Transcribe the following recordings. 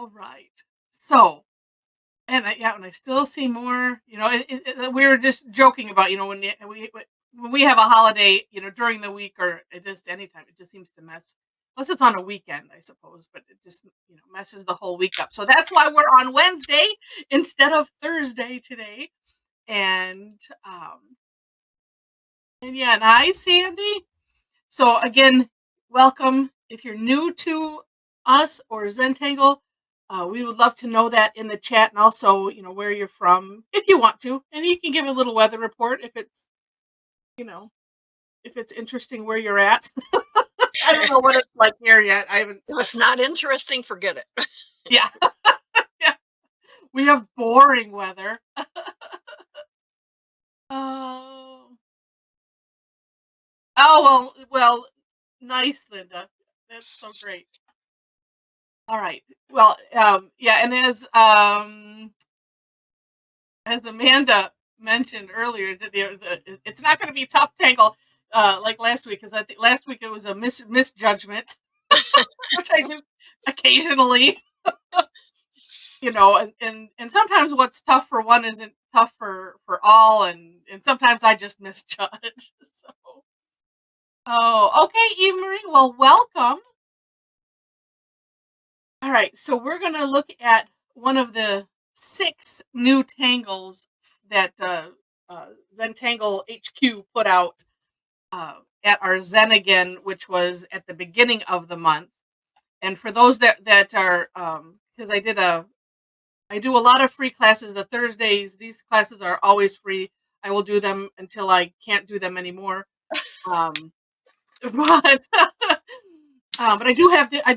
All right. So, and I still see more. We were just joking about, when we have a holiday, during the week or just anytime, it just seems to mess. Unless it's on a weekend, I suppose, but it just messes the whole week up. So that's why we're on Wednesday instead of Thursday today. And and yeah, and hi Sandy. So again, welcome. If you're new to us or Zentangle, we would love to know that in the chat, and also, where you're from, if you want to, and you can give a little weather report you know, if it's interesting where you're at. I don't know what it's like here yet. I haven't. If it's not interesting, forget it. Yeah, yeah. We have boring weather. Oh, well, nice, Linda. That's so great. All right. Well, yeah, and as Amanda mentioned earlier, it's not going to be tough tangle like last week, because I think last week it was a misjudgment, which I do occasionally. And sometimes what's tough for one isn't tough for all, and sometimes I just misjudge. So, oh, okay, Eve Marie. Well, welcome. All right, so we're gonna look at one of the 6 new tangles that Zentangle HQ put out at our Zen Again, which was at the beginning of the month. And for those that are, because I do a lot of free classes. The Thursdays, these classes are always free. I will do them until I can't do them anymore. Um, but but I do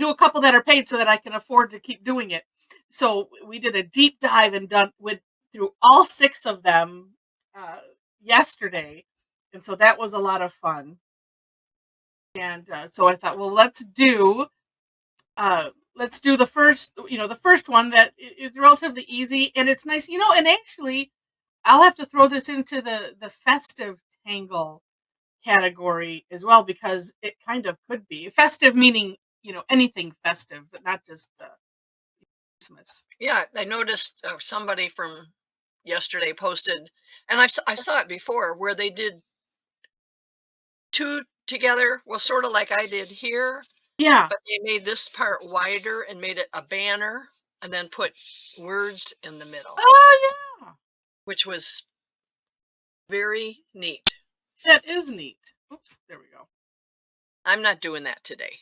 a couple that are paid so that I can afford to keep doing it. So we did a deep dive and went through all 6 of them yesterday, and so that was a lot of fun. And so I thought, well, let's do the first one that is relatively easy, and it's nice, and actually I'll have to throw this into the festive tangle category as well, because it kind of could be festive, meaning anything festive, but not just Christmas. Yeah, I noticed somebody from yesterday posted, and I saw it before, where they did 2 together, well, sort of like I did here, Yeah. but they made this part wider and made it a banner, and then put words in the middle, Oh yeah, which was very neat. that is neat. Oops, there we go. I'm not doing that today.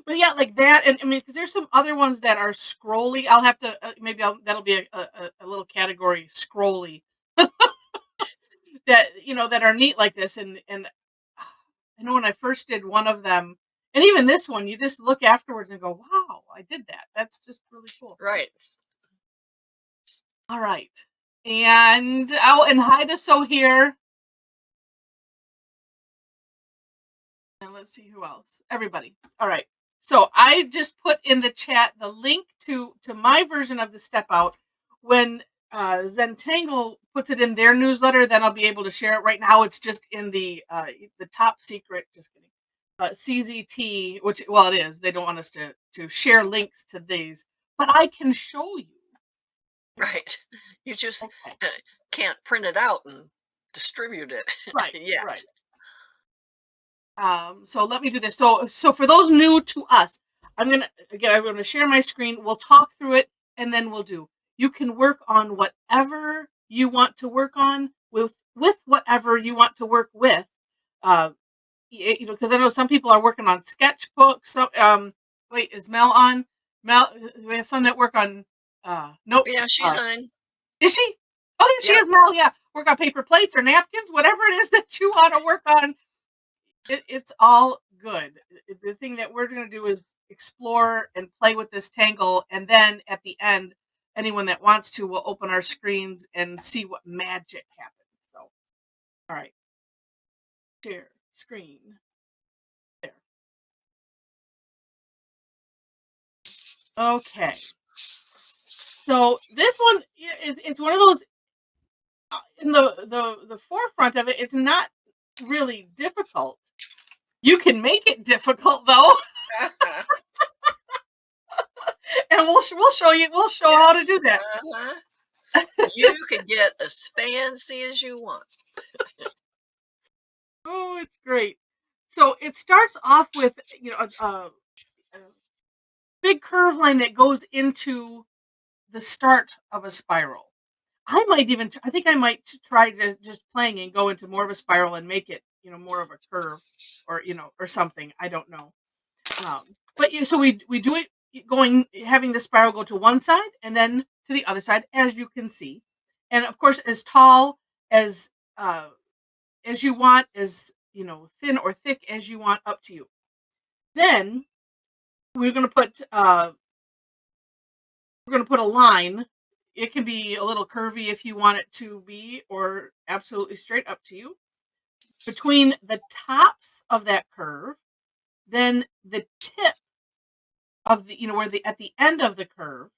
But yeah, like that, and I mean, because there's some other ones that are scrolly. I'll have to that'll be a little category, scrolly, that are neat like this. And I know when I first did one of them, and even this one, you just look afterwards and go, "Wow, I did that. That's just really cool." Right. All right, and and hi to So here, and let's see who else. Everybody. All right. So I just put in the chat the link to my version of the step out. When Zentangle puts it in their newsletter, then I'll be able to share it. Right now, it's just in the top secret. Just kidding. CZT, which, well, it is. They don't want us to share links to these, but I can show you. Right. You just Okay. can't print it out and distribute it Right. yet. Right. So let me do this. So for those new to us, I'm gonna share my screen. We'll talk through it, and then we'll do. You can work on whatever you want to work on with whatever you want to work with. Uh, because I know some people are working on sketchbooks. So wait, is Mel on? Mel, we have some that work on. Nope. Yeah, she's on. Is she? Oh, there she Yep. is, Mel. Yeah, work on paper plates or napkins, whatever it is that you want to work on. It's all good. The thing that we're going to do is explore and play with this tangle, and then at the end, anyone that wants to will open our screens and see what magic happens. So, all right, share screen. There. Okay. So this one, it's one of those in the forefront of it. It's not really difficult. You can make it difficult though. and we'll show you. We'll show how to Yes. do that. Uh-huh. You can get as fancy as you want. Oh, it's great. So it starts off with a big curve line that goes into the start of a spiral. I think I might try to just playing and go into more of a spiral and make it, more of a curve or, or something. I don't know. But so we do it having the spiral go to one side and then to the other side, as you can see. And of course, as tall as uh, as you want, as thin or thick as you want, up to you. Then we're gonna put uh, we're gonna put a line. It can be a little curvy if you want it to be, or absolutely straight, up to you. Between the tops of that curve, then the tip of where the at the end of the curve,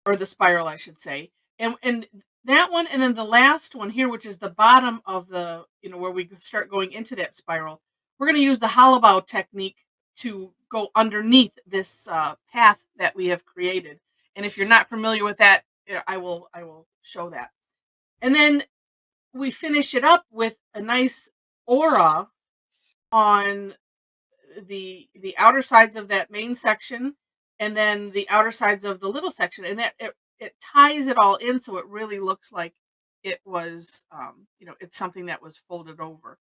or the spiral, I should say, and that one, and then the last one here, which is the bottom of the, where we start going into that spiral. We're going to use the hollow bow technique to go underneath this path that we have created. And if you're not familiar with that, I will show that. And then we finish it up with a nice aura on the outer sides of that main section, and then the outer sides of the little section, and that it ties it all in, so it really looks like it was, it's something that was folded over,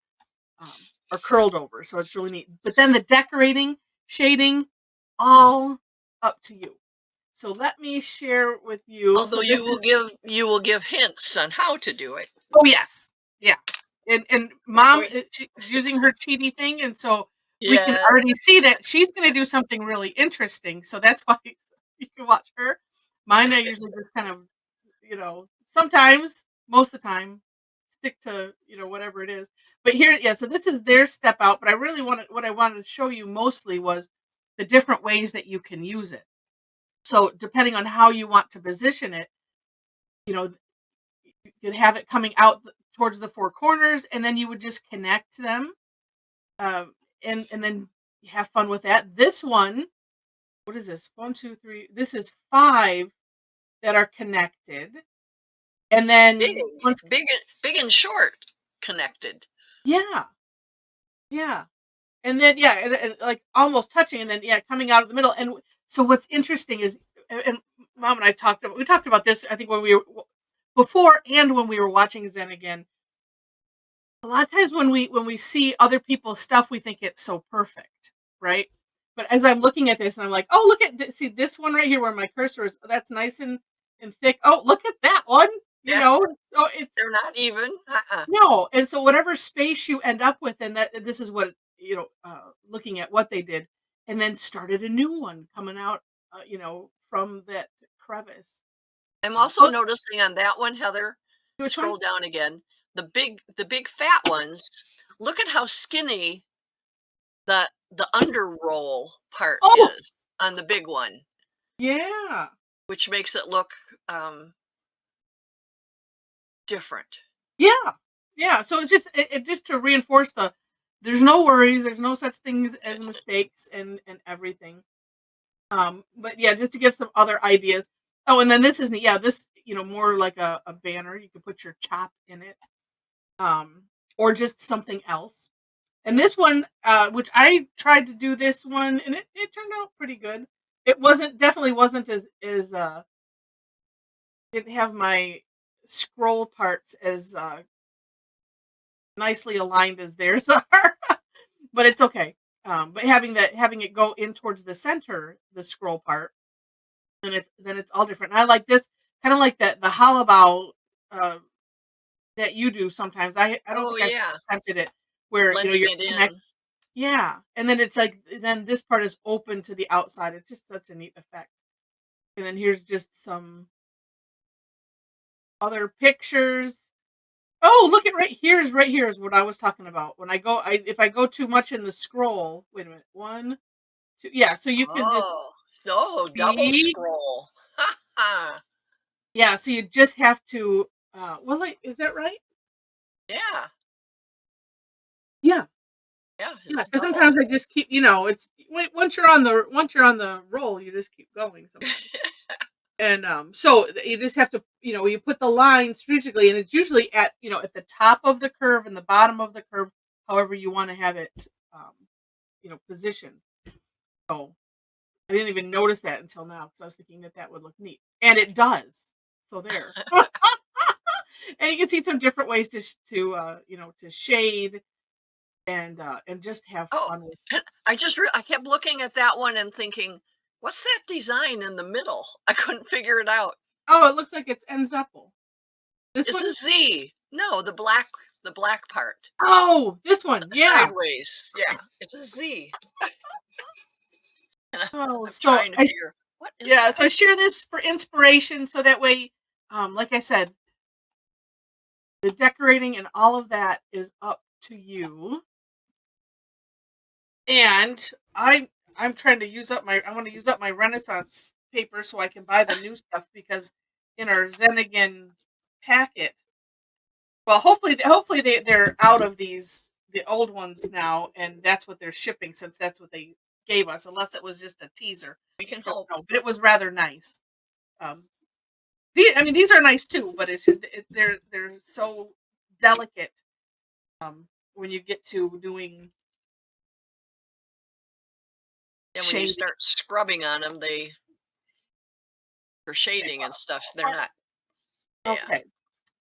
um, or curled over, so it's really neat. But then the decorating, shading, all up to you. So let me share with you. Although So this is you will give hints on how to do it. Oh, yes. Yeah. And mom, We she's using her cheaty thing, and so we can Yes. already see that she's gonna do something really interesting, so that's why you can watch her. Mine, I usually just kind of, sometimes, most of the time, stick to, whatever it is. But here, yeah, so this is their step out, but what I wanted to show you mostly was the different ways that you can use it. So depending on how you want to position it, you know, you could have it coming out towards the four corners, and then you would just connect them, um, and then have fun with that. This one, what is this? One, two, three. This is five that are connected, and Big, then once, big and short connected. yeah, yeah, and then yeah, and like almost touching, and then yeah, coming out of the middle. And so what's interesting is, and mom and I talked about this. I think when we were before, and when we were watching Zen again. A lot of times when we see other people's stuff, we think it's so perfect, right? But as I'm looking at this and I'm like, "Oh, look at this, see this one right here where my cursor is, that's nice and thick. Oh, look at that one." You Yeah, know? So it's they're not even. no, and so whatever space you end up with, and that this is what, looking at what they did, and then started a new one coming out, from that crevice. I'm also Oh, noticing on that one, Heather, which one? scroll down again. The big fat ones. Look at how skinny the under roll part Oh, is on the big one, yeah. which makes it look different. Yeah. Yeah, so it's just just to reinforce there's no worries, there's no such things as mistakes and everything. But yeah, just to give some other ideas. Oh, and then this is yeah, this, more like a banner. You can put your chop in it. Um, or just something else. And this one, which I tried to do this one, and it turned out pretty good. It definitely wasn't as didn't have my scroll parts as nicely aligned as theirs are, but it's okay. But having it go in towards the center, the scroll part, then it's all different. And I like this kind of like the hollow bow, uh, that you do sometimes. I don't Oh think I've yeah, attempted it where blending you're it connect. in. Yeah, and then it's like then this part is open to the outside. It's just such a neat effect. And then here's just some other pictures. Oh, look at right here is what I was talking about. When if I go too much in the scroll, wait a minute. One, two, yeah, so you can just Oh, oh, double see. scroll. Ha ha. Yeah, so you just have to well, like, is that right? Yeah. Yeah. Yeah, Yeah, it's because double. sometimes I just keep, it's once you're on the roll, you just keep going sometimes. And so you just have to, you put the line strategically, and it's usually at the top of the curve and the bottom of the curve, however you want to have it, positioned. So I didn't even notice that until now because I was thinking that that would look neat, and it does. So there, and you can see some different ways to shade and just have Oh, fun with. I kept looking at that one and thinking, what's that design in the middle? I couldn't figure it out. Oh, it looks like it's Enzuppel. This It's one? a Z. No, the black part. Oh, this one. Yeah. Sideways. Yeah, it's a Z. And Oh, I'm so trying to figure what is yeah, that? so I share this for inspiration so that way, like I said, the decorating and all of that is up to you. And I'm trying to use up I want to use up my Renaissance paper so I can buy the new stuff because in our Zenigan packet, well, hopefully they're out of the old ones now, and that's what they're shipping since that's what they gave us, unless it was just a teaser. We can I don't hope. know, but it was rather nice. Um, I mean, these are nice too, but they're so delicate when you get to doing And when you shading. start scrubbing on them, they for shading and stuff, they're not. Yeah. Okay.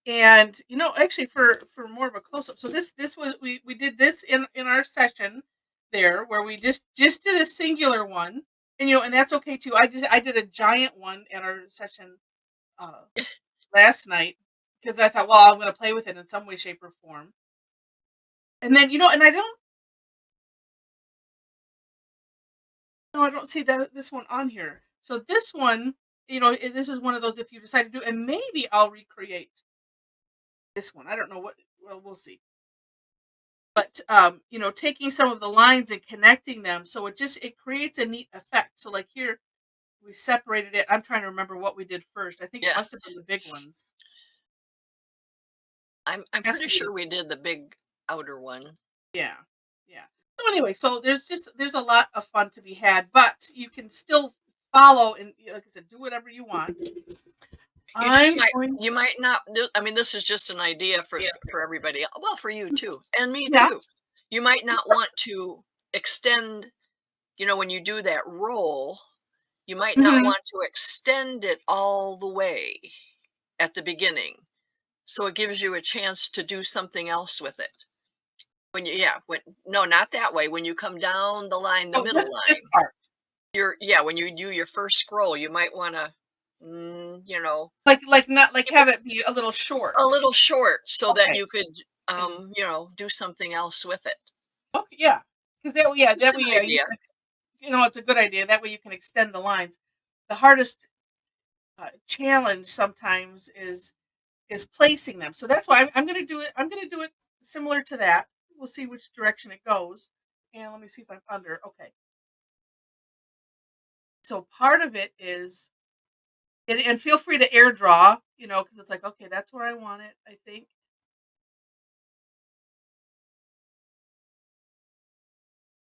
And actually, for more of a close up, so this was we did this in our session there where we just did a singular one, and that's okay too. I did a giant one at our session uh last night because I thought, well, I'm going to play with it in some way, shape, or form. And then and I don't no, I don't see that this one on here. So this one, this is one of those if you decide to do, and maybe I'll recreate this one. I don't know what. Well, we'll see. But taking some of the lines and connecting them, so it creates a neat effect. So like here, we separated it. I'm trying to remember what we did first. I think it Yeah. must have been the big ones. I'm Has pretty to be. sure we did the big outer one. Yeah, yeah. So anyway, so there's a lot of fun to be had, but you can still follow and like I said, do whatever you want. You just I'm might going. you might not do, I mean, this is just an idea for everybody. Well, for you too, and me Yeah. too. You might not want to extend, when you do that roll, you might not Mhm. want to extend it all the way at the beginning. So it gives you a chance to do something else with it. When you yeah, when no, not that way. When you come down the line, the Oh, middle this line, part. when you do your first scroll, you might wanna, Like not like keep it have it be a little short. a little short so that Okay. you could, And do something else with it. okay, yeah. Because Just that an way, you idea. can it's a good idea. That way you can extend the lines. The hardest challenge sometimes is placing them. So that's why I'm going to do it. I'm going to do it similar to that. We'll see which direction it goes. And let me see if I'm under. Okay. So part of it is, and feel free to air draw, because it's like, okay, that's where I want it, I think.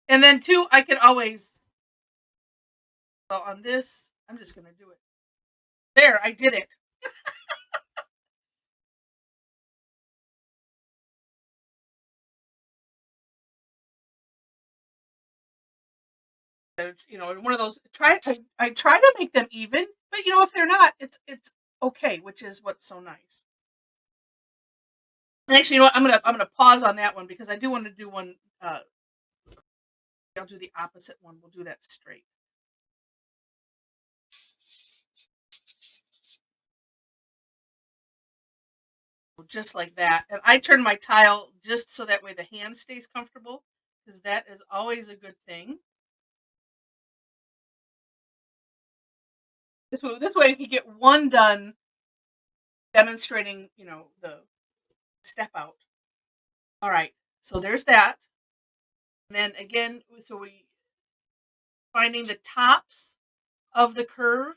And then two, I can always, well, on this, I'm just going to do it. There, I did it. One of those, I try to make them even, but if they're not, it's okay, which is what's so nice. And actually, I'm gonna pause on that one because I do want to do one. I'll do the opposite one. We'll do that straight, just like that. And I turn my tile just so that way the hand stays comfortable, because that is always a good thing. This way, you can get one done, demonstrating, the step out. All right, so there's that. And then again, so we finding the tops of the curve.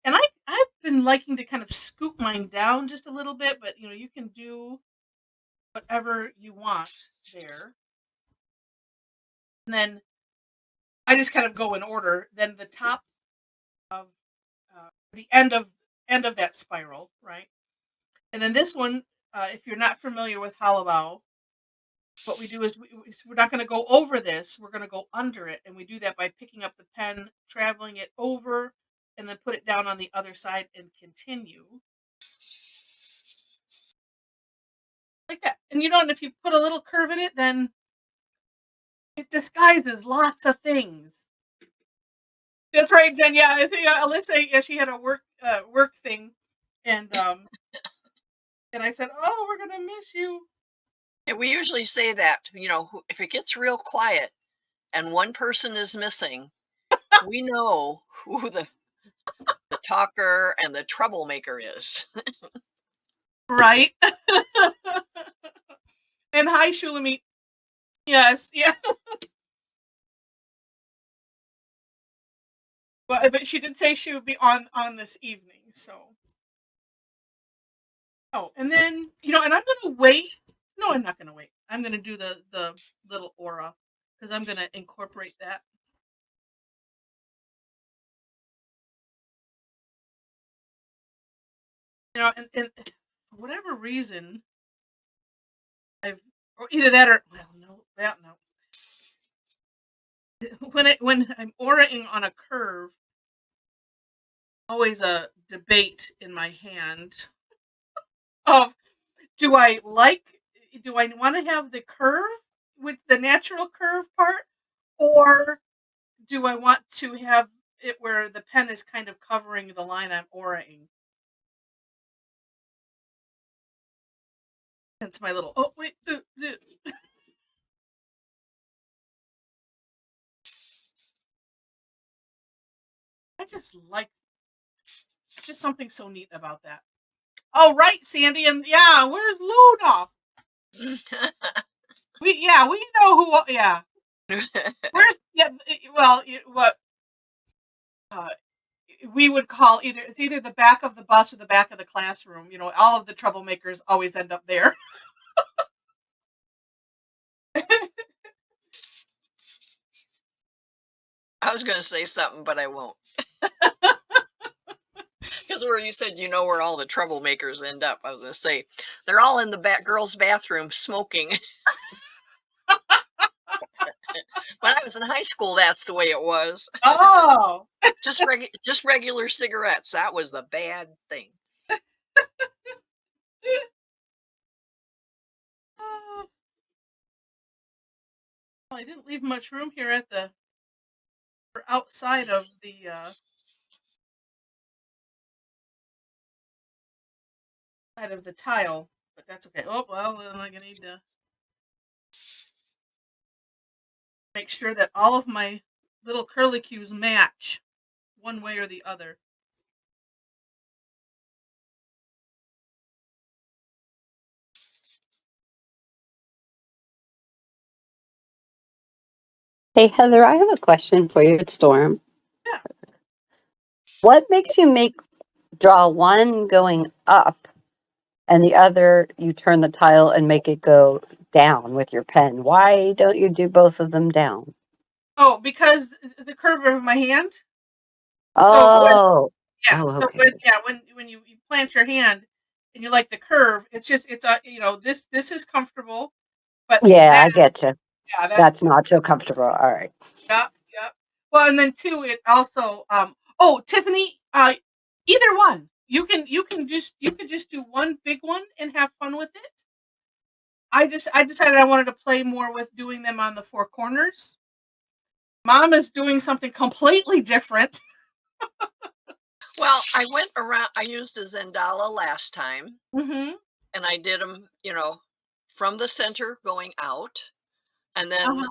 And I've been liking to kind of scoop mine down just a little bit, but you can do whatever you want there. And then I just kind of go in order. Then the top of the end of that spiral, right? And then this one, if you're not familiar with hollow bow, what we do is we're not going to go over this. We're going to go under it, and we do that by picking up the pen, traveling it over, and then put it down on the other side and continue like that. And and if you put a little curve in it, then it disguises lots of things. That's right, Jen. Yeah, I think Alyssa. Yeah, she had a work thing, and and I said, "Oh, we're gonna miss you." And we usually say that, if it gets real quiet and one person is missing, we know who the talker and the troublemaker is. Right. And hi, Shulamit. Yes, yeah. But she did say she would be on this evening. So, oh, and then and I'm gonna wait. No, I'm not gonna wait. I'm gonna do the little aura because I'm gonna incorporate that. And for whatever reason, I've or either that or well, no, that no. When I'm auraing on a curve, always a debate in my hand of do I like do I want to have the curve with the natural curve part, or do I want to have it where the pen is kind of covering the line I'm auraing? That's my little oh wait I just like just something so neat about that. Oh right, Sandy, and yeah, where's Luna? We know who yeah. Where's yeah well what uh we would call it's either the back of the bus or the back of the classroom. All of the troublemakers always end up there. I was going to say something, but I won't. Because where you said where all the troublemakers end up, I was going to say they're all in the girls' bathroom smoking. When I was in high school, that's the way it was. Oh. Just regular cigarettes. That was the bad thing. Well, I didn't leave much room here at the or outside of the side of the tile, but that's okay. Oh well, then I'm gonna need to make sure that all of my little curlicues match one way or the other. Hey Heather, I have a question for you. It's Storm. Yeah. What makes you draw one going up and the other you turn the tile and make it go down with your pen? Why don't you do both of them down? Oh, because the curve of my hand. So Oh, yeah. oh, So okay. when you plant your hand and you like the curve, it's a this is comfortable, but Yeah, that I get you. yeah that That's not so comfortable. All right. yeah yeah. Well, and then too, it also oh Tiffany, either one. You can just do one big one and have fun with it. I decided I wanted to play more with doing them on the four corners. Mom is doing something completely different. Well, I went around. I used a Zendala last time, Mhm. and I did them, from the center going out, and then Uh-huh.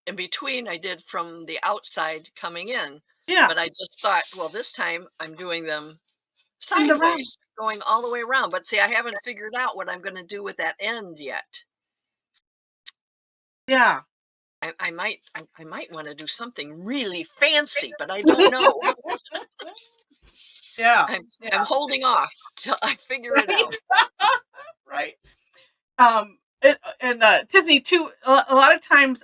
in between, I did from the outside coming in. Yeah. But I just thought, well, this time I'm doing them In the round. sideways, going all the way around. But see, I haven't figured out what I'm going to do with that end yet. Yeah. I might want to do something really fancy, but I don't know. Yeah. I'm Yeah. I'm holding off till I figure it Right? out. Right. And Tiffany too, a lot of times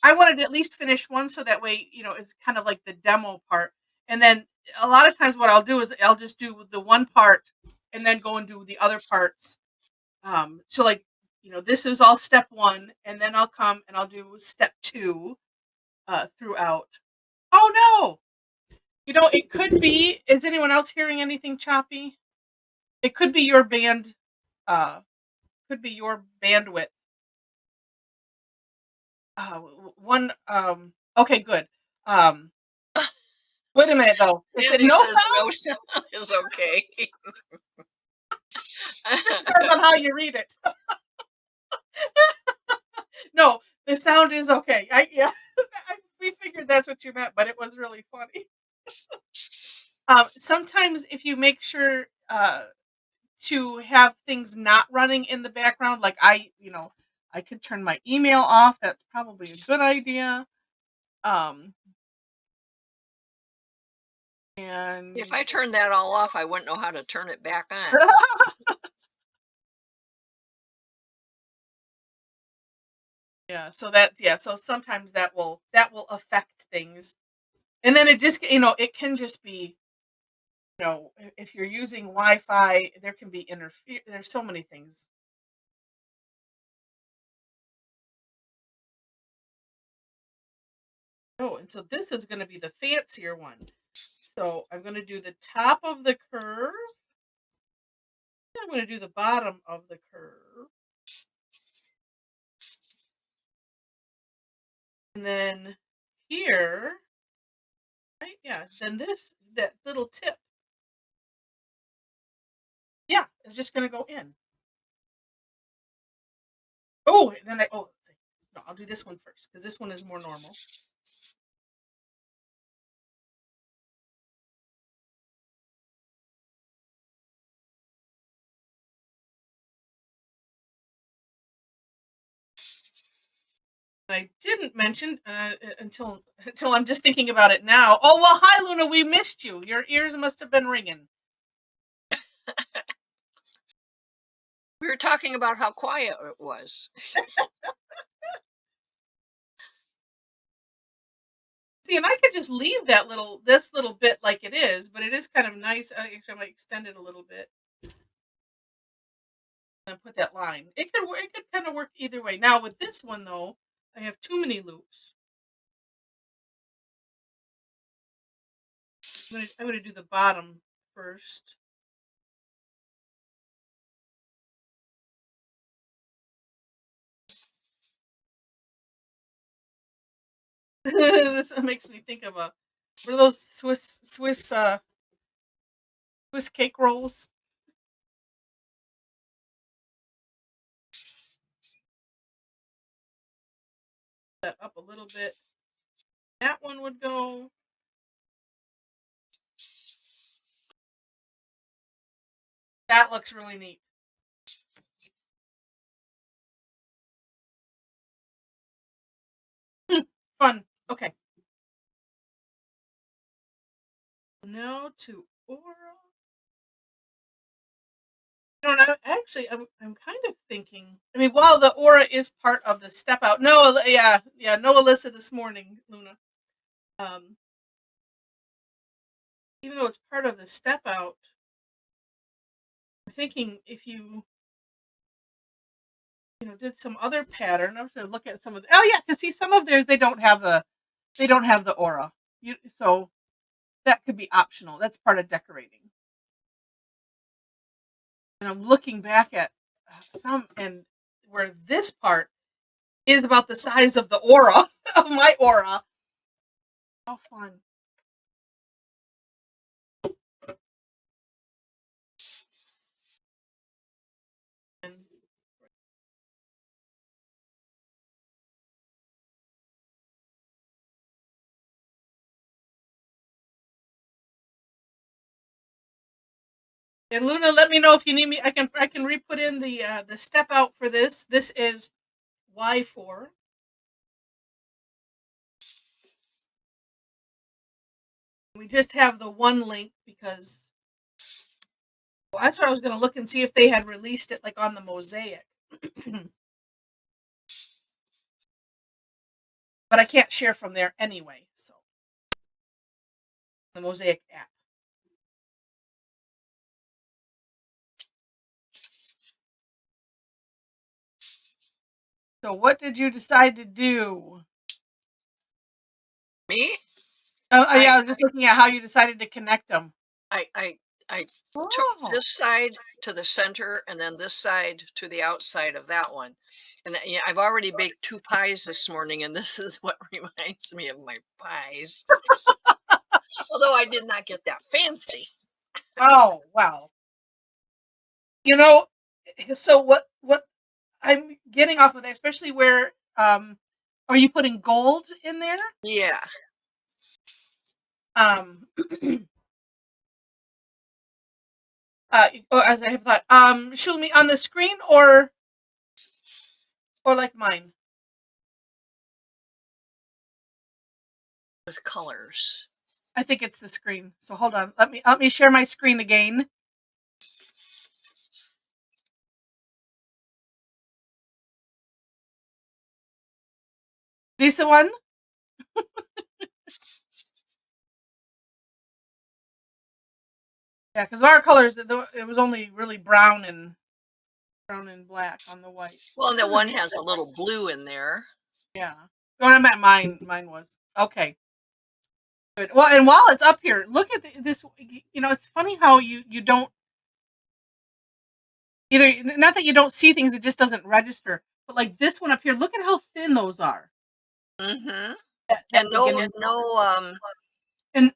I wanted to at least finish one so that way, it's kind of like the demo part. And then a lot of times what I'll do is I'll just do the one part and then go and do the other parts. So like, this is all step one, and then I'll come and I'll do step two throughout. Oh no! It could be, is anyone else hearing anything choppy? It could be your band, could be your bandwidth. One, okay, good. Um, Wait a minute though. Andy No says sound? no sound is okay. Depends on how you read it. No, the sound is okay. Yeah, we figured that's what you meant, but it was really funny. Sometimes if you make sure to have things not running in the background, like I could turn my email off. That's probably a good idea. And If I turned that all off, I wouldn't know how to turn it back on. yeah, so sometimes that will affect things. And then it just, it can just be, if you're using Wi-Fi, there can be there's so many things. Oh, and so this is going to be the fancier one. So I'm going to do the top of the curve. I'm going to do the bottom of the curve. And then here, right? Yeah, then that little tip. Yeah, it's just going to go in. Oh, and then let's see. No, I'll do this one first because this one is more normal. I didn't mention until I'm just thinking about it now. Oh well, hi Luna, we missed you. Your ears must have been ringing. We were talking about how quiet it was. See, and I could just leave this little bit like it is, but it is kind of nice. Actually, I might extend it a little bit and put that line. It could kind of work either way. Now with this one though, I have too many loops. I'm gonna do the bottom first. This makes me think of what are those Swiss cake rolls? That up a little bit. That one would go. That looks really neat. Fun. Okay. No to aura. No, actually, I'm kind of thinking. I mean, while the aura is part of the step out. No, yeah, no Alyssa this morning, Luna. Even though it's part of the step out, I'm thinking if you did some other pattern. I'm going to look at some of. Oh yeah, because see some of theirs they don't have the aura. So that could be optional. That's part of decorating. And I'm looking back at some and where this part is about the size of the aura of my aura. How fun. And Luna, let me know if you need me. I can re-put in the step out for this. This is Wyfore. We just have the one link because that's what I was going to look and see if they had released it like on the mosaic. but I can't share from there anyway. So the Mosaic app. So what did you decide to do? Me? Yeah, I was just looking at how you decided to connect them. I took Oh, this side to the center and then this side to the outside of that one. And yeah, I've already baked 2 pies this morning, and this is what reminds me of my pies. Although I did not get that fancy. oh, wow. You know, so what I'm getting off of that, especially where are you putting gold in there? Yeah. Um as I have thought, Shulmi, on the screen or like mine? With colors. I think it's the screen. So hold on. Let me share my screen again. This one? Yeah, because our colors, it was only really brown and black on the white. Well, and the one has a little blue in there. Yeah. What I meant mine was. Okay. Good. Well, and while it's up here, look at this. You know, it's funny how you don't either. Not that you don't see things, it just doesn't register. But like this one up here, look at how thin those are. Mm-hmm. That And beginning no and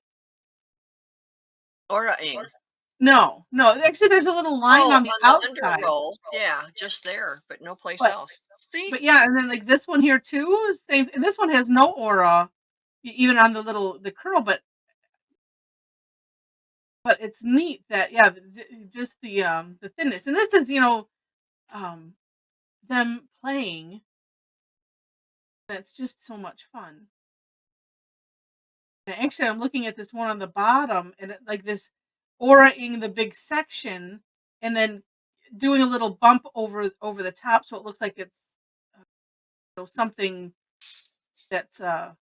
aura ink. no. Actually, there's a little line Oh, on the on the under outside. roll. Yeah, just there, but no place But else. See? but yeah, and then like this one here too, same. And this one has no aura, even on the curl. But it's neat that just the thinness. And this is um them playing. That's just so much fun. And actually, I'm looking at this one on the bottom, and like this aura-ing the big section, and then doing a little bump over the top, so it looks like it's something that's kind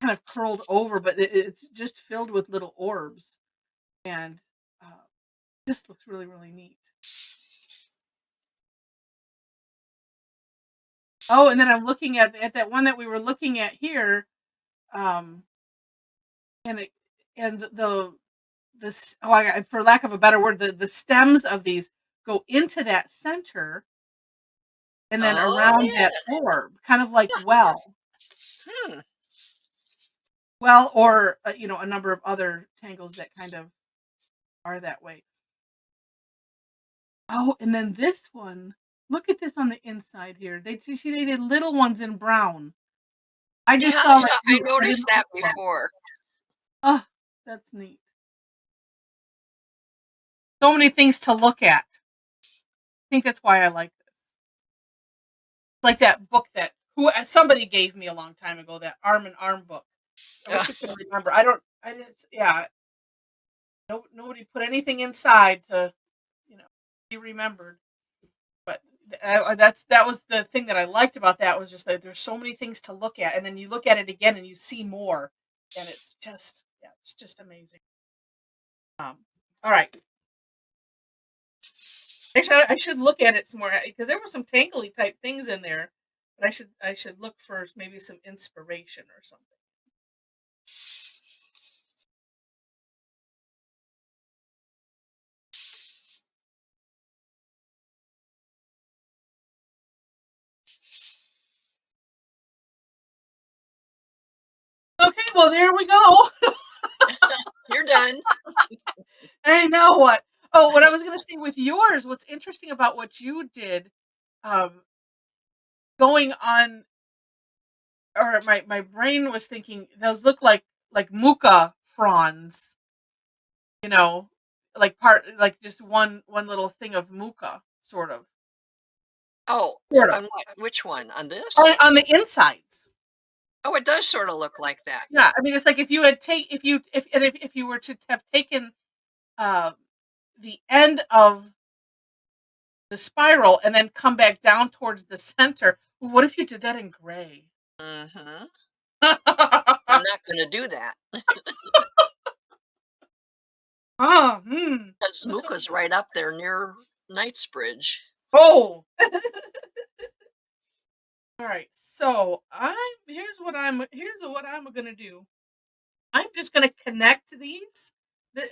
of curled over, but it's just filled with little orbs, and uh, just looks really really neat. Oh, and then I'm looking at that one that we were looking at here, um, and it and this for lack of a better word, the stems of these go into that center and then Oh, around yeah. that orb, kind of like Hmm. or a number of other tangles that kind of are that way. Oh, and then this one, look at this on the inside here. They did little ones in brown. I just Yeah, saw that I too. I noticed didn't that look at that. before. Oh, that's neat. So many things to look at. I think that's why I like this. It's like that book that somebody gave me a long time ago, that Arm in Arm book. I wish I could remember. I didn't. Yeah. No, nobody put anything inside to, be remembered. But that was the thing that I liked about that, was just that there's so many things to look at, and then you look at it again and you see more, and it's just amazing. All right. Actually, I should look at it some more because there were some tangly type things in there, but I should look for maybe some inspiration or something. Okay, well there we go. You're done. Hey, now what? Oh, what I was gonna say with yours, what's interesting about what you did, um, going on, or my brain was thinking those look like muka fronds, you know, like just one little thing of muka, sort of. Oh, Sort of. on what? Which one? On this? On the insides. Oh, it does sort of look like that. Yeah, I mean, it's like if you had if you were to have taken uh, the end of the spiral and then come back down towards the center. What if you did that in gray? Mhm. I'm not gonna do that Ah, hmm. because Mooka's right up there near Knightsbridge. Oh. All right. So here's what I'm gonna do. I'm just gonna connect these,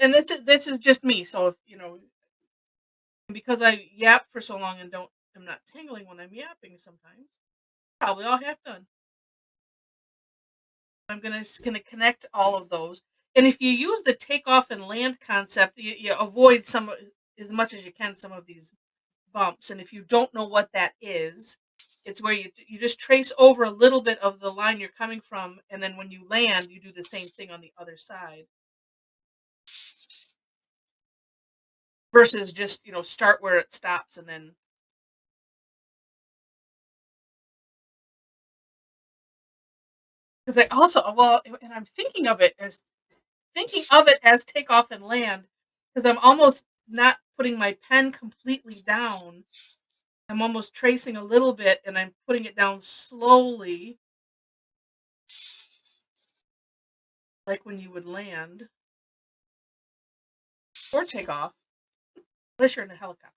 and this is just me. So if because I yap for so long and I'm not tangling when I'm yapping sometimes. Probably all half done. I'm gonna connect all of those. And if you use the takeoff and land concept, you avoid as much as you can some of these bumps. And if you don't know what that is, it's where you just trace over a little bit of the line you're coming from, and then when you land, you do the same thing on the other side. Versus just start where it stops and then because I also and I'm thinking of it as takeoff and land because I'm almost not putting my pen completely down. I'm almost tracing a little bit and I'm putting it down slowly, like when you would land or take off, unless you're in a helicopter.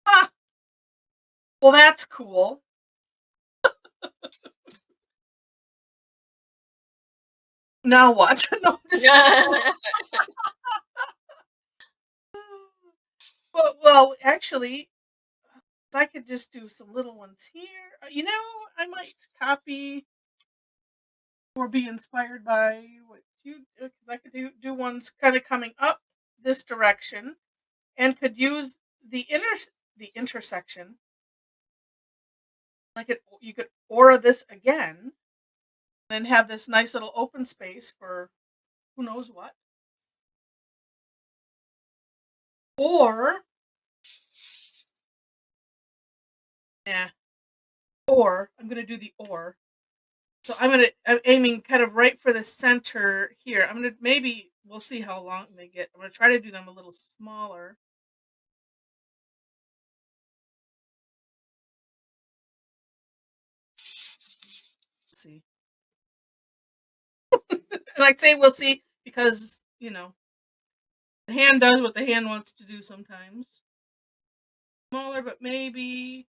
Ah, well, that's cool. Now what? No, just well, actually, I could just do some little ones here. I might copy or be inspired by what you because I could do ones kind of coming up this direction and could use the intersection. You could aura this again, then have this nice little open space for who knows what. Or yeah, or I'm gonna do the or. So I'm aiming kind of right for the center here. Maybe we'll see how long they get. I'm gonna try to do them a little smaller. Let's see. And I say we'll see because, the hand does what the hand wants to do sometimes. Smaller, but maybe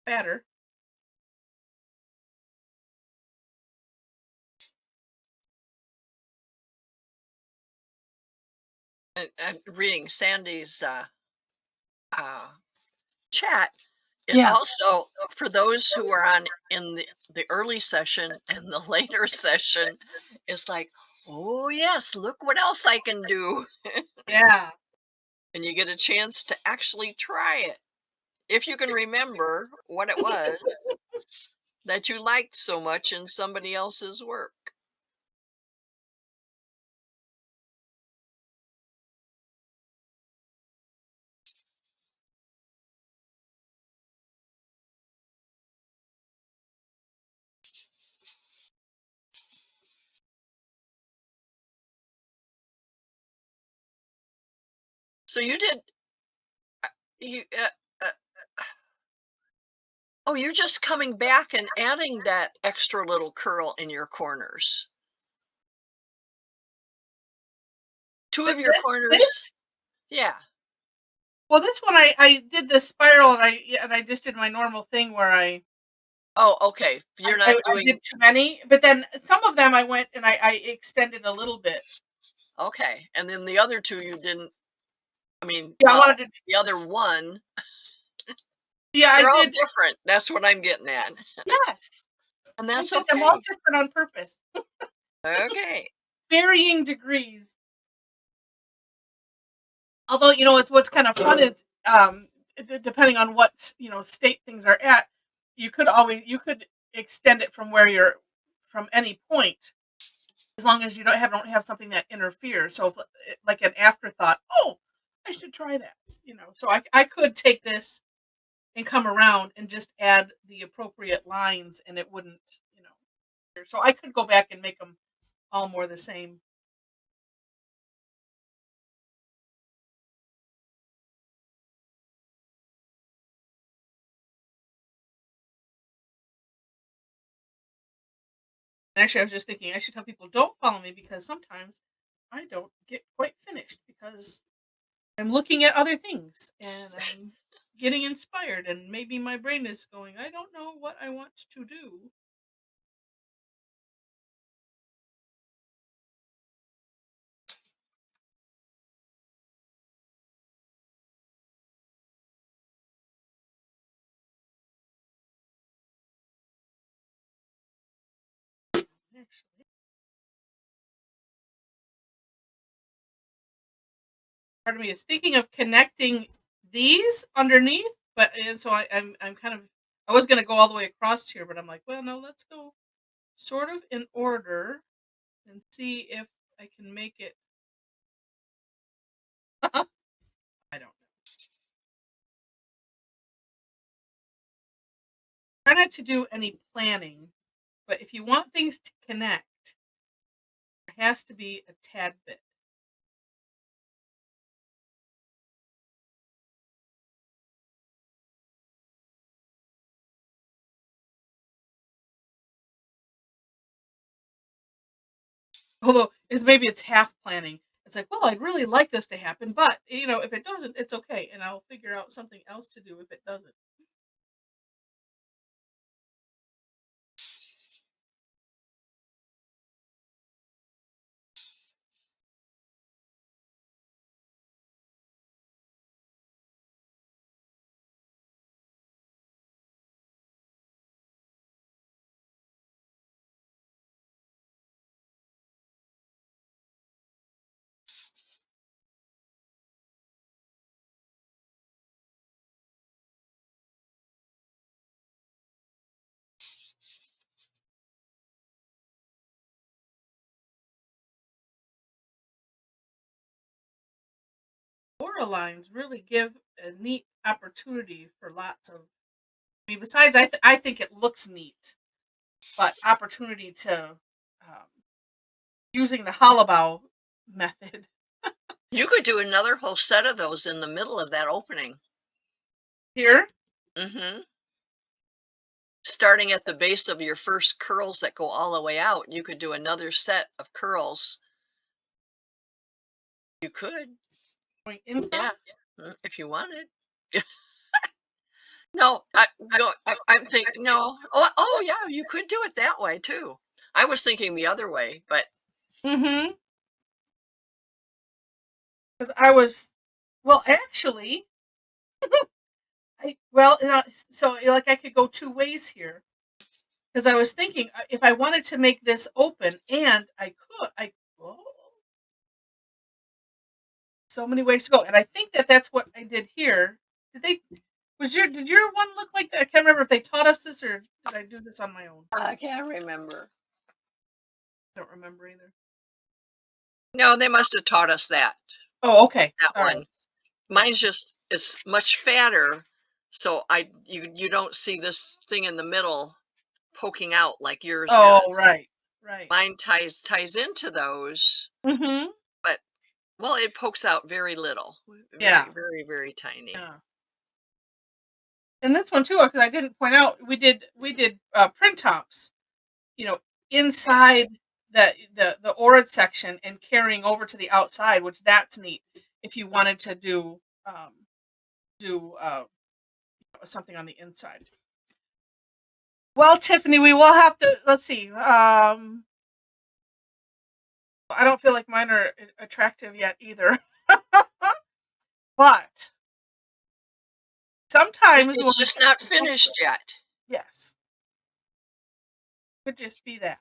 fatter. I'm reading Sandy's uh, chat. It Yeah. also, for those who are on in the early session and the later session, is like, oh yes, look what else I can do. Yeah. And you get a chance to actually try it. If you can remember what it was that you liked so much in somebody else's work. So you did you oh, you're just coming back and adding that extra little curl in your corners. Two But of your corners. this Yeah. well, this one I did the spiral and I just did my normal thing where Oh, okay. You're I not did doing too many, but then some of them I went and I extended a little bit. okay. And then the other two you didn't. I mean, Yeah, I well, wanted to the other one, yeah, I they're all did different. That's what I'm getting at. yes. And I that's did them all okay. different on purpose. Okay. Varying degrees. Although, it's what's kind of fun is depending on what, state things are at, you could extend it from where you're from any point as long as you don't have something that interferes. So if, like an afterthought, oh, I should try that. So I could take this and come around and just add the appropriate lines and it wouldn't, so I could go back and make them all more the same. Actually, I was just thinking I should tell people don't follow me because sometimes I don't get quite finished because I'm looking at other things and I'm getting inspired and maybe my brain is going, I don't know what I want to do. Actually, part of me is thinking of connecting these underneath, but and so I'm kind of I was gonna go all the way across here, but I'm like, well, no, let's go sort of in order and see if I can make it. I don't know. Try not to do any planning, but if you want things to connect, there has to be a tad bit. Although maybe it's half planning. It's like, well, I'd really like this to happen, but if it doesn't, it's okay, and I'll figure out something else to do if it doesn't. Aura lines really give a neat opportunity for lots of. I mean, besides, I think it looks neat, but opportunity to using the hollowbow method You could do another whole set of those in the middle of that opening. here. Hmm. Starting at the base of your first curls that go all the way out, you could do another set of curls. You could, Going inside. yeah, if you wanted. No, I'm thinking no. Oh, yeah, you could do it that way too. I was thinking the other way, but Mm-hmm. Because I was, well, actually, so like I could go two ways here. Because I was thinking if I wanted to make this open, and oh, so many ways to go, and I think that's what I did here. Did your one look like that? I can't remember if they taught us this or did I do this on my own. I can't remember. I don't remember either. No, they must have taught us that Oh, okay. that All right. one. Mine's just is much fatter, so you don't see this thing in the middle poking out like yours Oh, is. right. Right. Mine ties into those, Mm-hmm. but well, it pokes out very little, very, Yeah. very, very tiny. Yeah. And this one too, because I didn't point out, we did print tops, you know, inside the Orid section and carrying over to the outside, which that's neat if you wanted to do something on the inside. Well, Tiffany, we will have to let's see. I don't feel like mine are attractive yet either. But sometimes when It's we just get not to finished yet. yes, could just be that.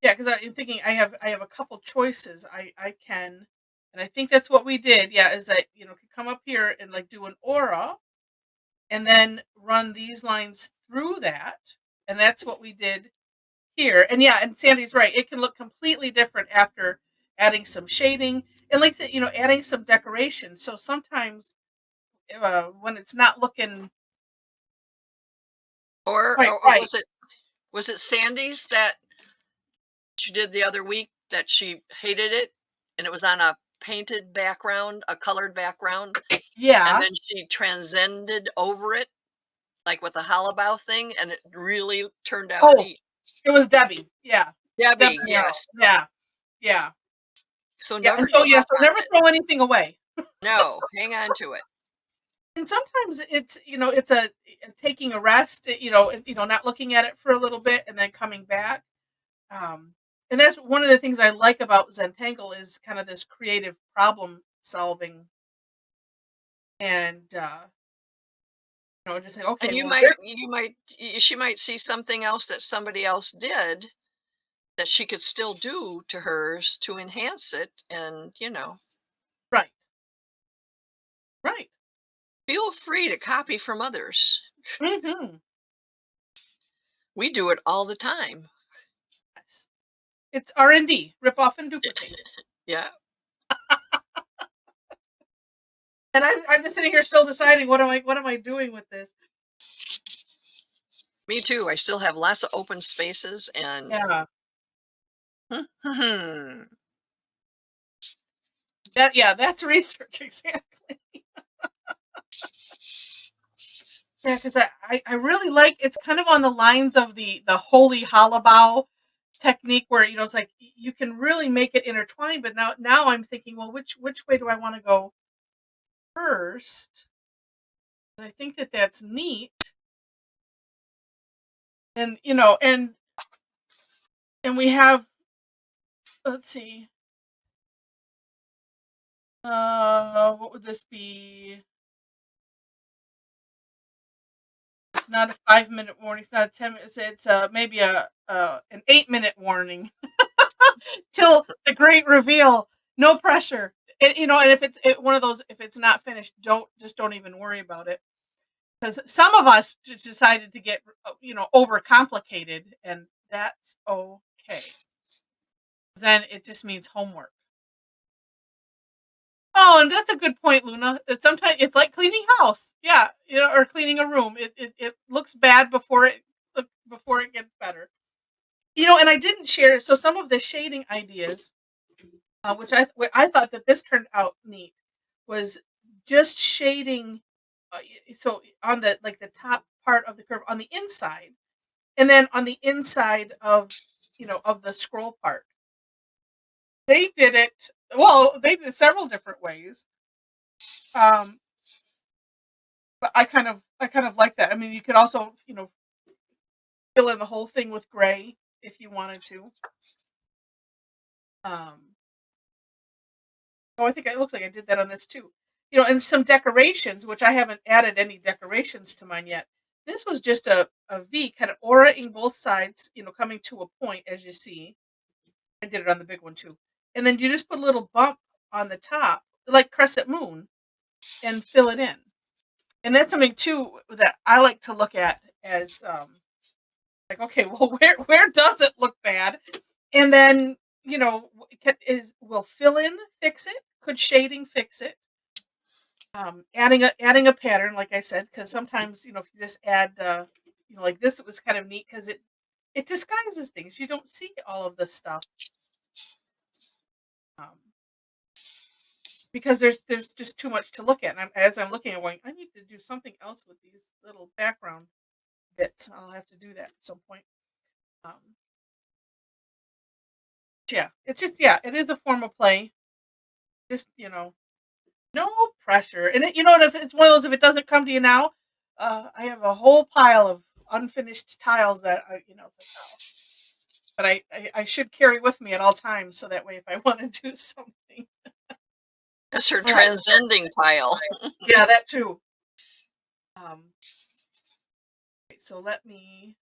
Yeah, because I'm thinking I have a couple choices. I can, and I think that's what we did. Yeah, is that could come up here and like do an aura, and then run these lines through that, and that's what we did here. And yeah, and Sandy's right. It can look completely different after adding some shading and like adding some decoration. So sometimes when it's not looking quite Or right, was it Sandy's that she did the other week that she hated it and it was on a painted background, a colored background, and yeah, then she transcended over it like with the hollabow thing, and it really turned out Oh, neat. it was Debbie. Yeah. Debbie, Debbie Merrill. yes. Yeah. Yeah. So Yeah. never And so, give yeah, up so on never it. throw anything away. No, hang on to it. And sometimes it's, it's a taking a rest, not looking at it for a little bit and then coming back. Um, and that's one of the things I like about Zentangle is kind of this creative problem solving and, just say, And okay, you well, might, she might see something else that somebody else did that she could still do to hers to enhance it, and right, right. feel free to copy from others. Mm-hmm. We do it all the time. Yes. It's R&D, rip off and duplicate. Yeah. And I'm just sitting here still deciding what am I doing with this? Me too. I still have lots of open spaces, and Yeah. That's research exactly. Yeah, because I really like it's kind of on the lines of the holy hollabow technique where it's like you can really make it intertwine, but now I'm thinking, well, which way do I want to go first? I think that's neat, and and we have, let's see, what would this be? It's not a 5-minute warning. It's not a 10 minute. It's maybe an 8-minute warning till the great reveal. No pressure. And if it's one of those, if it's not finished, don't even worry about it. Because some of us just decided to get overcomplicated, and that's okay. Then it just means homework. Oh, and that's a good point, Luna. Sometimes it's like cleaning house, yeah, or cleaning a room. It looks bad before it gets better. And I didn't share so some of the shading ideas, which I thought that this turned out neat, was just shading. So on the top part of the curve on the inside, and then on the inside of the scroll part, they did it. Well, they did several different ways. Um, but I kind of like that. I mean, you could also fill in the whole thing with gray if you wanted to. Um, Oh, I think it looks like I did that on this too. And some decorations, which I haven't added any decorations to mine yet. This was just a V, kind of auraing both sides, coming to a point, as you see. I did it on the big one too. And then you just put a little bump on the top, like crescent moon, and fill it in. And that's something too that I like to look at as like, okay, well, where does it look bad? And then, will fill in fix it? Could shading fix it? Adding a pattern, like I said, because sometimes if you just add, like this, it was kind of neat because it disguises things. You don't see all of this stuff um, because there's just too much to look at. And as I'm looking, I'm going, I need to do something else with these little background bits. I'll have to do that at some point. Um, yeah, it's just it is a form of play. Just no pressure. And if it's one of those, if it doesn't come to you now, I have a whole pile of unfinished tiles that it's like, oh. But I should carry with me at all times, so that way if I want to do something. That's her All right. transcending pile. Yeah, that too. Okay, so let me.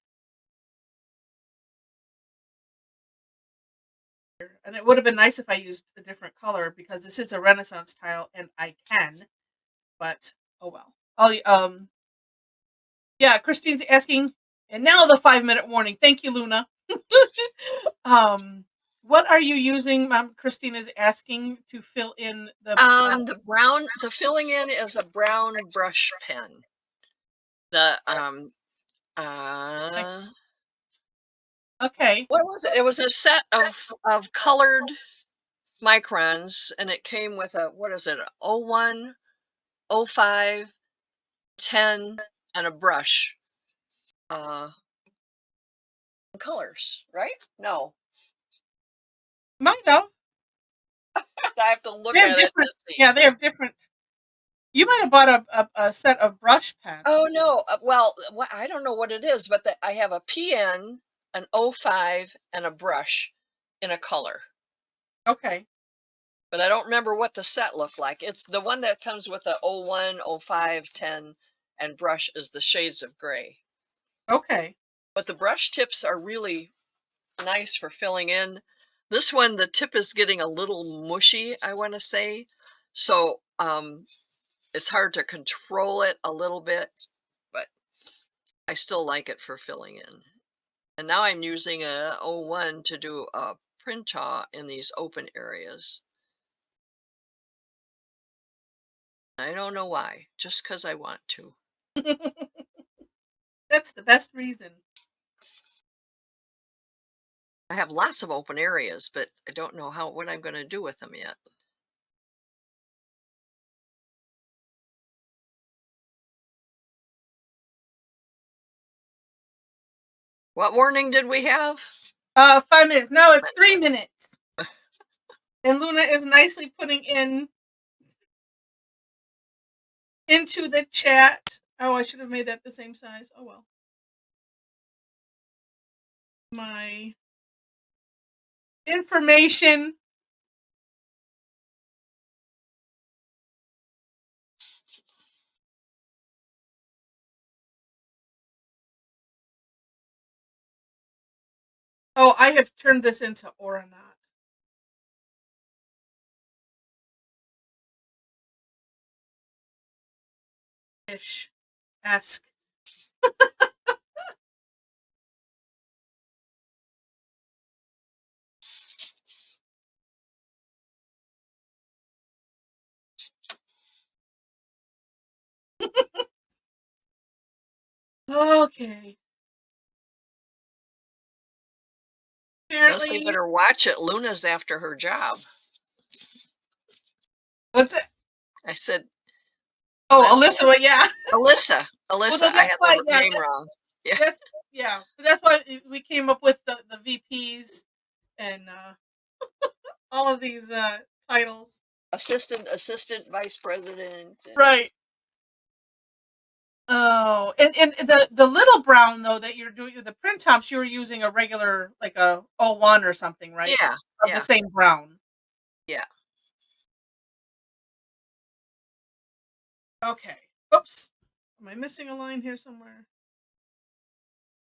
And it would have been nice if I used a different color because this is a Renaissance tile, and I can. But oh well. Yeah, Christine's asking, and now the 5-minute warning. Thank you, Luna. What are you using? Christine is asking to fill in the. The filling in is a brown brush pen. The Okay. what was it? It was a set of colored microns, and it came with a, what is it? 01, 05, 10, and a brush. Colors, right? No, Might have. I have to look They have at it different. to see. Yeah, they have different. You might have bought a set of brush pens. Oh no, well, I don't know what it is, but I have a PN, an 05, and a brush in a color. Okay. But I don't remember what the set looked like. It's the one that comes with a 01, 05, 10, and brush is the shades of gray. Okay. But the brush tips are really nice for filling in. This one, the tip is getting a little mushy, I want to say. So it's hard to control it a little bit, but I still like it for filling in. And now I'm using a 01 to do a print-aw in these open areas. I don't know why, just because I want to. That's the best reason. I have lots of open areas, but I don't know what I'm going to do with them yet. What warning did we have? 5 minutes. No, it's 3 minutes. And Luna is nicely putting into the chat. Oh, I should have made that the same size. Oh well. My information. Oh, I have turned this into Oranaut. Ish. Esque. Okay. Leslie Apparently. better watch it. Luna's after her job. What's it? I said, Oh, Leslie. Alyssa. Yeah. Alyssa. Well, Alyssa. no, I that's had why. the Yeah. name wrong. Yeah. Yeah. That's why we came up with the VPs and all of these titles. Assistant vice president. Right. Oh, and the little brown though that you're doing the print tops, you were using a regular like a 01 or something, right? Yeah. Of the same brown. Yeah. Okay. Oops. Am I missing a line here somewhere?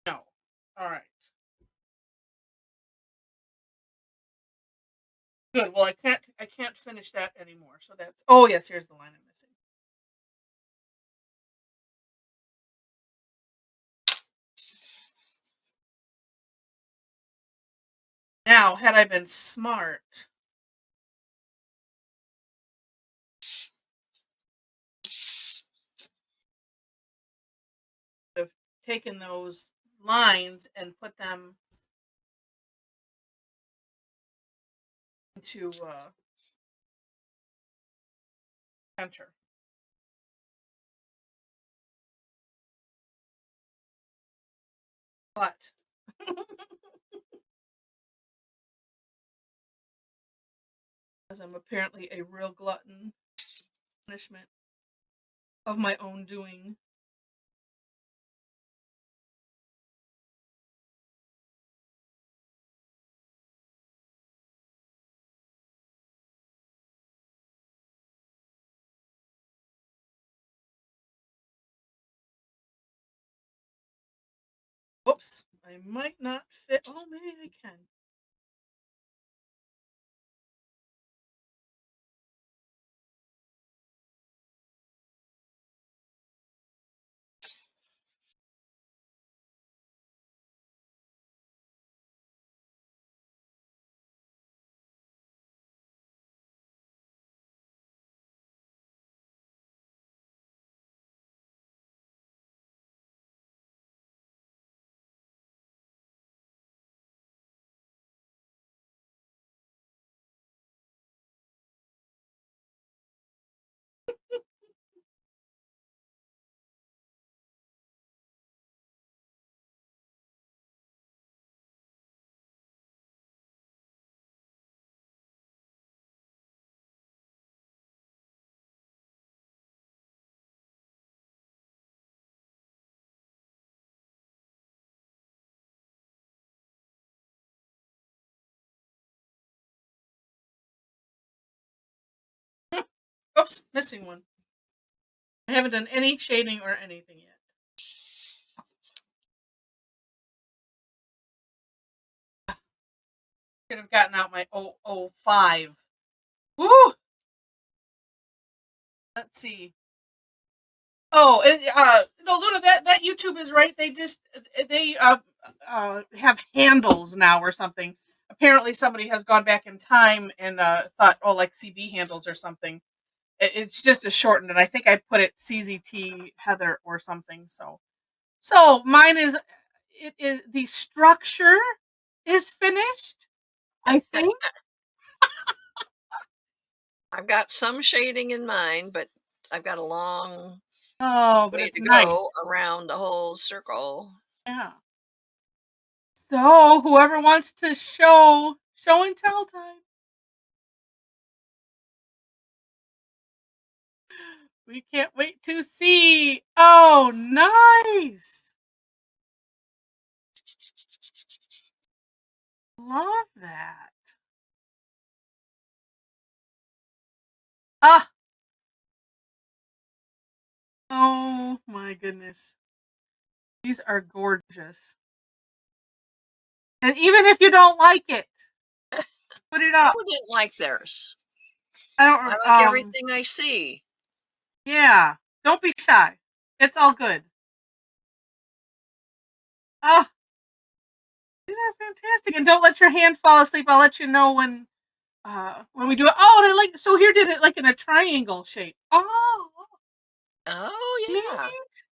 No. All right. Good. Well, I can't finish that anymore. So that's oh yes, here's the line I'm missing. Now, had I been smart, I'd have taken those lines and put them into center. But as I'm apparently a real glutton, punishment of my own doing. Whoops, I might not fit. Oh, maybe I can. Oops, missing one. I haven't done any shading or anything yet. Could have gotten out my 005. Woo! Let's see. Oh, no, Luna, that YouTube is right. They have handles now or something. Apparently, somebody has gone back in time and thought, oh, like CB handles or something. It's just a shortened, and I think I put it CZT Heather or something. So mine is. It is the structure is finished. I think. I've got some shading in mine, but I've got a long Oh, but way it's to nice. go around the whole circle. Yeah. So whoever wants to show and tell time. We can't wait to see. Oh, nice. Love that. Ah. Oh my goodness. These are gorgeous. And even if you don't like it, put it up. Who didn't like theirs? I I don't like everything I see. Yeah. Don't be shy. It's all good. Ah. These are fantastic. And don't let your hand fall asleep. I'll let you know when we do it. Oh, and I like so here did it like in a triangle shape. Oh. Oh yeah. Neat.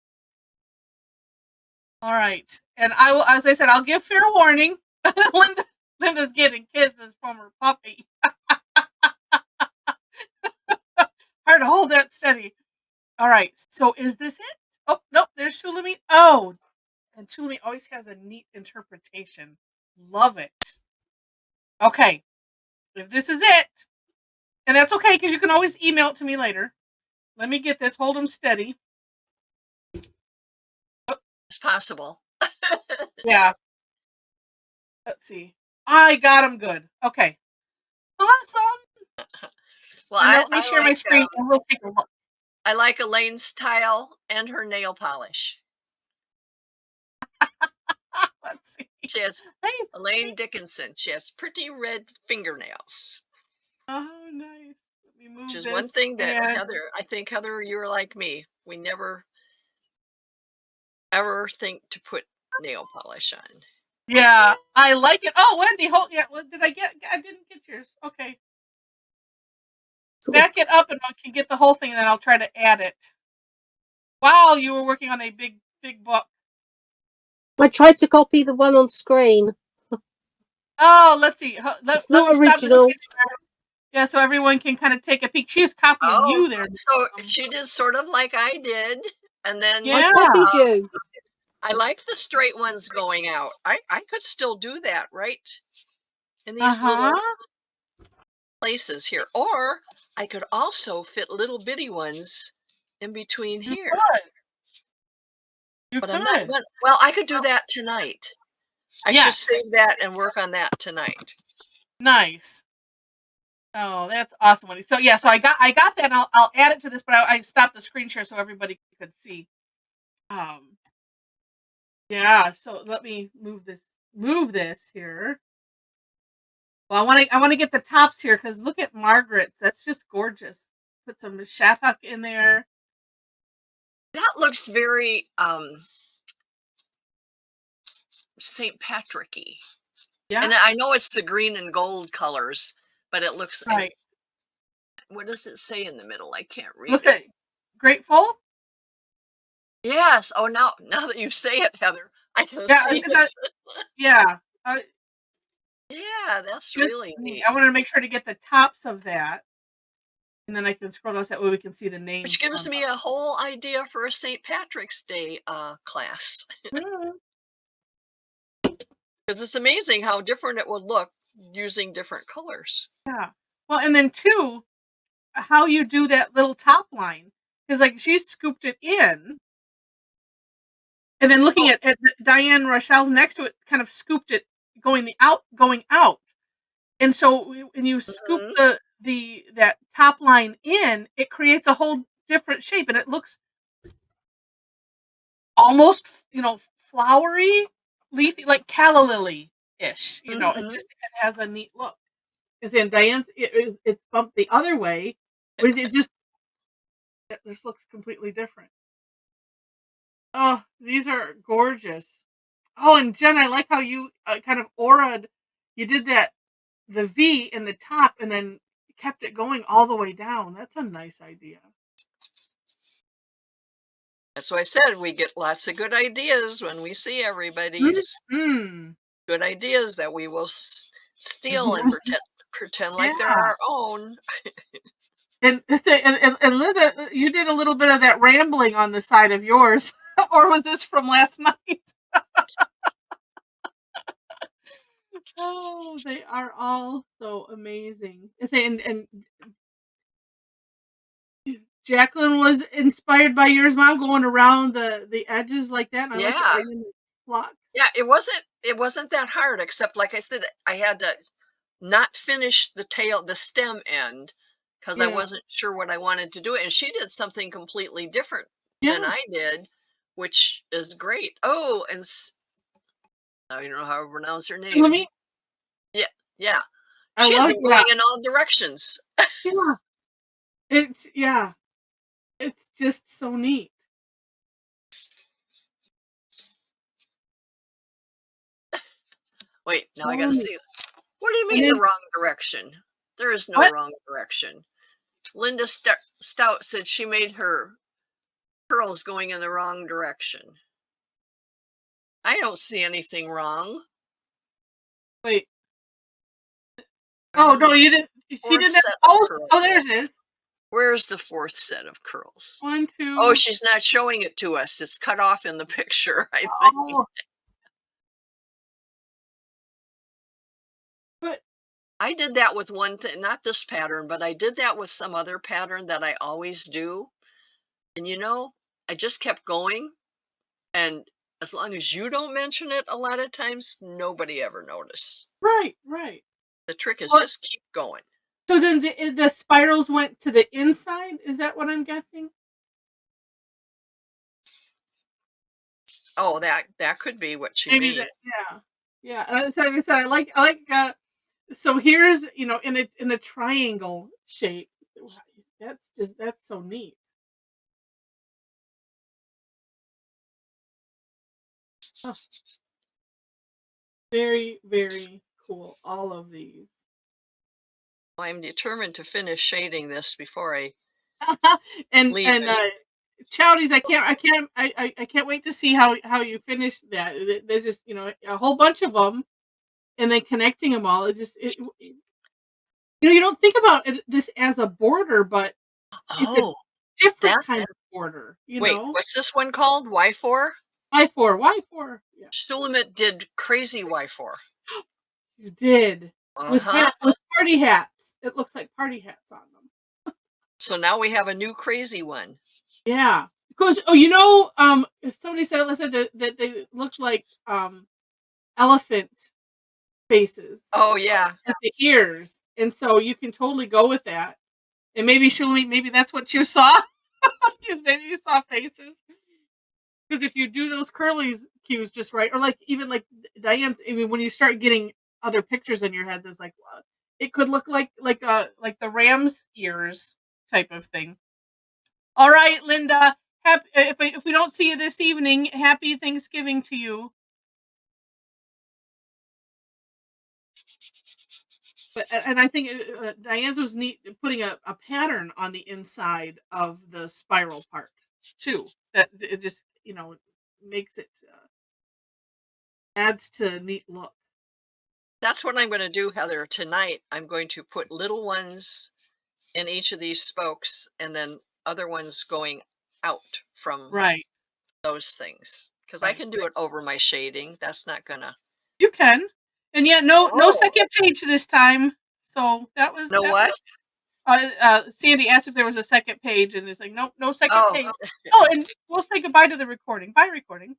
All right. And I will, as I said, I'll give fair warning. Linda's getting kisses from her puppy. Hard to hold that steady. All right. So is this it? Oh, nope. There's Shulamit. Oh, and Shulamit always has a neat interpretation. Love it. Okay. If this is it, and that's okay because you can always email it to me later. Let me get this. Hold them steady. It's possible. Yeah. Let's see. I got them good. Okay. Awesome. Well, And let me share my screen and we'll take a look. I like Elaine's tile and her nail polish. Let's see. She has Nice. Elaine Dickinson. She has pretty red fingernails. Oh, nice. Let me move Which is this. one thing that and... Heather, I think Heather, you're like me. We never ever think to put nail polish on. Yeah, I like it. Oh, Wendy, hold. Yeah, what did I get? I didn't get yours. Okay. Back it up and I can get the whole thing, and then I'll try to add it. Wow, you were working on a big book. I tried to copy the one on screen. Oh, let's see. It's not original. Yeah, so everyone can kind of take a peek. She was copying you there. So she did sort of like I did, and then yeah, I copied you. I like the straight ones going out. I could still do that, right? In these little places here. Or I could also fit little bitty ones in between here. You but could. I'm not. Well, I could do that tonight. I should save that and work on that tonight. Nice. Oh, that's awesome. So yeah, so I got that, and I'll add it to this, but I stopped the screen share so everybody could see. Yeah. So let me move this here. Well, I want to get the tops here because look at Margaret's. That's just gorgeous. Put some shattuck in there. That looks very St. Patrick-y. Yeah. And I know it's the green and gold colors, but it looks right. What does it say in the middle? I can't read Looks it. Grateful? Yes. Oh, now that you say it, Heather, I can see it. Yeah. Yeah, that's really neat. I wanted to make sure to get the tops of that. And then I can scroll down so that way we can see the names. Which gives me a whole idea for a St. Patrick's Day class. Because it's amazing how different it would look using different colors. Yeah. Well, and then two, how you do that little top line. Because like she scooped it in. And then looking at Diane Rochelle's next to it, kind of scooped it going out. And so when you scoop that top line in, it creates a whole different shape, and it looks almost, flowery, leafy, like calla lily-ish. It has a neat look. Because in Diane's, it's bumped the other way, but this looks completely different. Oh, these are gorgeous. Oh, and Jen, I like how you kind of aura'd. You did the V in the top, and then kept it going all the way down. That's a nice idea. That's why I said we get lots of good ideas when we see everybody's good ideas that we will steal and pretend like they're our own. And Linda, you did a little bit of that rambling on the side of yours, or was this from last night? Oh, they are all so amazing. And Jacqueline was inspired by yours, Mom, going around the edges like that. And I like Yeah. it in the blocks. Yeah, it wasn't that hard, except like I said, I had to not finish the stem end, because I wasn't sure what I wanted to do. And she did something completely different than I did, which is great. Oh, and I don't know how to pronounce her name. Let me. Yeah. I She has love them going in all directions. Yeah. It's just so neat. Wait, now I gotta see. What do you mean the wrong direction? There is no wrong direction. Linda Stout said she made her curls going in the wrong direction. I don't see anything wrong. Wait. Oh, no, you didn't. She did that. Oh, there it is. Where's the fourth set of curls? 1, 2. Oh, she's not showing it to us. It's cut off in the picture, I think. But I did that with one thing, not this pattern, but I did that with some other pattern that I always do. And I just kept going. And as long as you don't mention it, a lot of times nobody ever noticed. Right. The trick is just keep going. So then the spirals went to the inside? Is that what I'm guessing? Oh, that could be what she means. Yeah. And like I said, I like. So here's in a triangle shape. That's so neat. Oh, very, very cool. All of these. I'm determined to finish shading this before I and leave and Chowdies, I can't wait to see how you finish that. There's just a whole bunch of them, and then connecting them all. You don't think about this as a border, but it's a different kind of border. Wait, what's this one called? Wyfore? Wyfore. Yeah. Shulamit did crazy Wyfore. You did with party hats. It looks like party hats on them. So now we have a new crazy one. Yeah, because somebody said that they looked like elephant faces. Oh yeah, at the ears, and so you can totally go with that. And maybe that's what you saw. Maybe you saw faces. Because if you do those curlies cues just right, or like even like Diane's, I mean, when you start getting other pictures in your head, there's like, well, it could look like the ram's ears type of thing. All right, Linda. If we don't see you this evening, happy Thanksgiving to you. And I think Diane's was neat putting a pattern on the inside of the spiral part too. That it just makes it adds to a neat look. That's what I'm going to do, Heather. Tonight, I'm going to put little ones in each of these spokes, and then other ones going out from those things. Because I can do it over my shading. That's not gonna. You can, and yet no second page this time. So that was what? Sandy asked if there was a second page, and it's like no second page. And we'll say goodbye to the recording. Bye, recording.